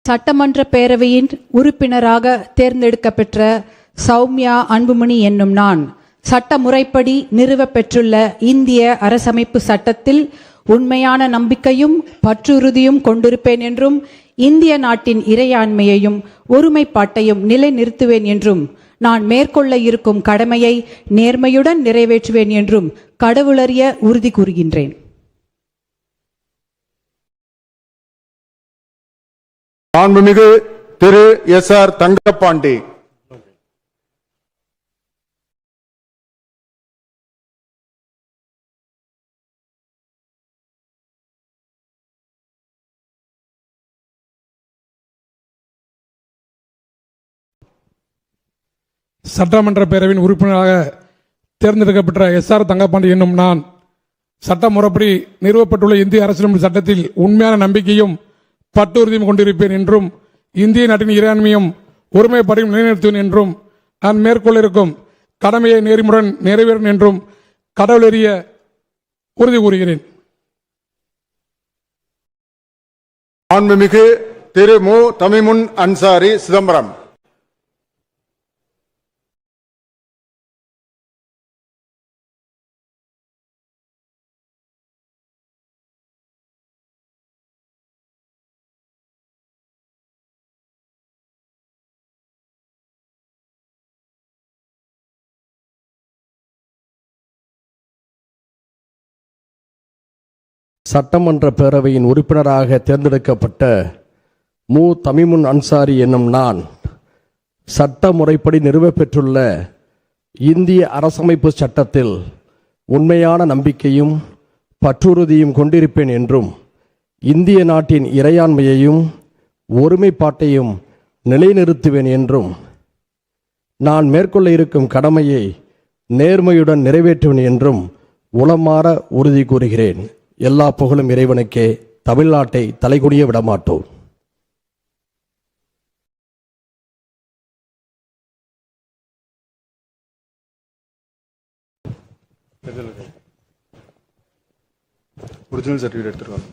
சட்டமன்ற பேரவையின் உறுப்பினராக தேர்ந்தெடுக்கப்பெற்ற சௌமியா அன்புமணி என்னும் நான் சட்ட முறைப்படி நிறுவப்பெற்றுள்ள இந்திய அரசமைப்பு சட்டத்தில் உண்மையான நம்பிக்கையும் பற்றுறுதியும் கொண்டிருப்பேன் என்றும் இந்திய நாட்டின் இறையாண்மையையும் ஒருமைப்பாட்டையும் நிலைநிறுத்துவேன் என்றும் நான் மேற்கொள்ள இருக்கும் கடமையை நேர்மையுடன் நிறைவேற்றுவேன் என்றும் கடவுளறிய உறுதி கூறுகின்றேன். மாண்புமிகு திரு எஸ்.ஆர். தங்கப்பாண்டி. சட்டமன்ற பேரவையின் உறுப்பினராக தேர்ந்தெடுக்கப்பட்ட எஸ்.ஆர். தங்கப்பாண்டி என்னும் நான் சட்ட முறைப்படி நிறுவப்பட்டுள்ள இந்திய அரசியலமைப்பு சட்டத்தில் உண்மையான நம்பிக்கையும் பற்றுறுதியும் கொண்டிருப்பேன் என்றும் இந்திய நாட்டின் இறையாண்மையும் ஒருமைப்பாட்டையும் நிலைநிறுத்துவேன் என்றும் நான் மேற்கொள்ள இருக்கும் கடமையை நேர்மையுடன் நிறைவேறும் என்றும் கடவுளறிய உறுதி கூறுகிறேன். மாண்புமிகு திரு மு. தமிமுன் அன்சாரி சிதம்பரம். சட்டமன்ற பேரவையின் உறுப்பினராக தேர்ந்தெடுக்கப்பட்ட மு. தமிமுன் அன்சாரி என்னும் நான் சட்ட முறைப்படி நிறுவப்பெற்றுள்ள இந்திய அரசமைப்பு சட்டத்தில் உண்மையான நம்பிக்கையும் பற்றுறுதியும் கொண்டிருப்பேன் என்றும் இந்திய நாட்டின் இறையாண்மையையும் ஒருமைப்பாட்டையும் நிலைநிறுத்துவேன் என்றும் நான் மேற்கொள்ள இருக்கும் கடமையை நேர்மையுடன் நிறைவேற்றுவேன் என்றும் உளமாற உறுதி கூறுகிறேன். எல்லா புகழும் இறைவனுக்கே. தமிழ்நாட்டை தலைகுனிய விடமாட்டோம். ஒரிஜினல் சர்டிபிகேட் எடுத்துருவாங்க.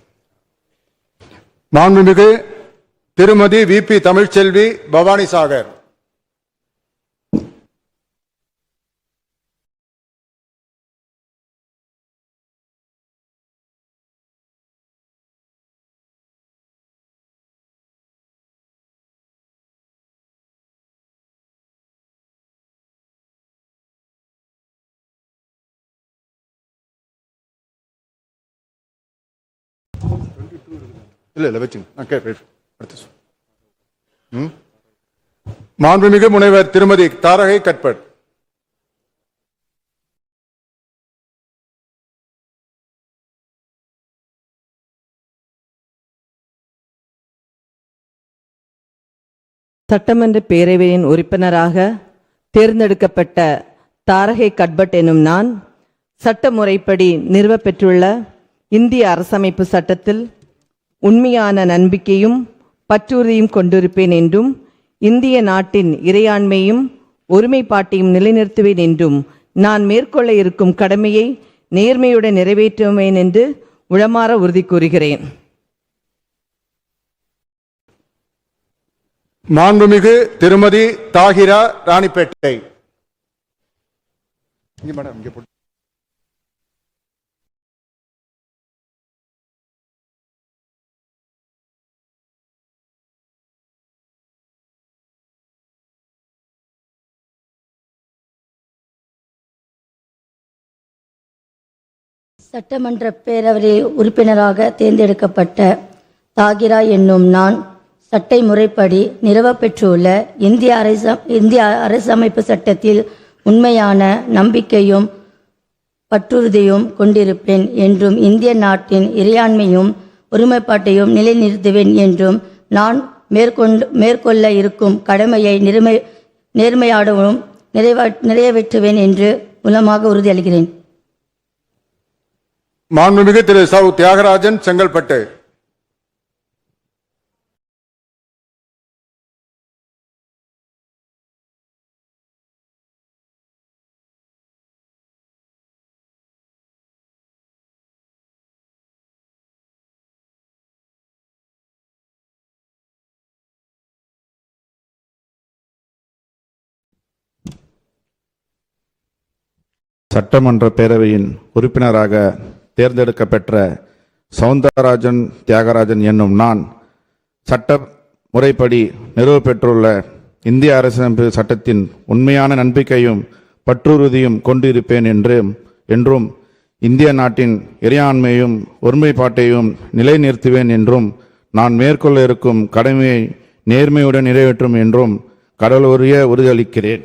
மாண்புமிகு திருமதி வி.பி. தமிழ்ச்செல்வி பவானி சாகர். இல்ல வச்சுங்க. மாண்புமிகு முனைவர் திருமதி தாரகை கட்பட். சட்டமன்ற பேரவையின் உறுப்பினராக தேர்ந்தெடுக்கப்பட்ட தாரகை கட்பட் எனும் நான் சட்ட முறைப்படி நிறுவப்பெற்றுள்ள இந்திய அரசமைப்பு சட்டத்தில் உண்மையான நம்பிக்கையும் பற்றுறுதியும் கொண்டிருப்பேன் என்றும் இந்திய நாட்டின் இறையாண்மையும் ஒருமைப்பாட்டையும் நிலைநிறுத்துவேன் என்றும் நான் மேற்கொள்ள இருக்கும் கடமையை நேர்மையுடன் நிறைவேற்றுவேன் என்று உளமாற உறுதி கூறுகிறேன். மாண்புமிகு திருமதி தாகிரா ராணிப்பேட்டை. சட்டமன்ற பேரவை உறுப்பினராக தேர்ந்தெடுக்கப்பட்ட தாகிரா என்னும் நான் சட்ட முறைப்படி நிறுவப்பெற்றுள்ள இந்திய அரசமைப்பு சட்டத்தில் உண்மையான நம்பிக்கையும் பற்றுறுதியும் கொண்டிருப்பேன் என்றும் இந்திய நாட்டின் இறையாண்மையும் ஒருமைப்பாட்டையும் நிலைநிறுத்துவேன் என்றும் நான் மேற்கொள்ள இருக்கும் கடமையை நேர்மையாடவும் நிறைவேற்றுவேன் என்று உளமாக உறுதியளிக்கிறேன். மாண்புமிகு திரு சௌ தியாகராஜன் செங்கல்பட்டு. சட்டமன்ற பேரவையின் உறுப்பினராக தேர்ந்தெடுக்கப்பெற்ற சவுந்தரராஜன் தியாகராஜன் என்னும் நான் சட்ட முறைப்படி நிறுவப்பெற்றுள்ள இந்திய அரசியலமைப்பு சட்டத்தின் உண்மையான நம்பிக்கையும் பற்றுறுதியும் கொண்டிருப்பேன் என்றும் இந்திய நாட்டின் இறையாண்மையும் ஒருமைப்பாட்டையும் நிலைநிறுத்துவேன் என்றும் நான் மேற்கொள்ள இருக்கும் கடமையை நேர்மையுடன் நிறைவேற்றும் என்றும் கடவுளுரிய உறுதியளிக்கிறேன்.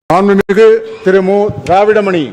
மாண்புமிகு திரு மு. திராவிடமணி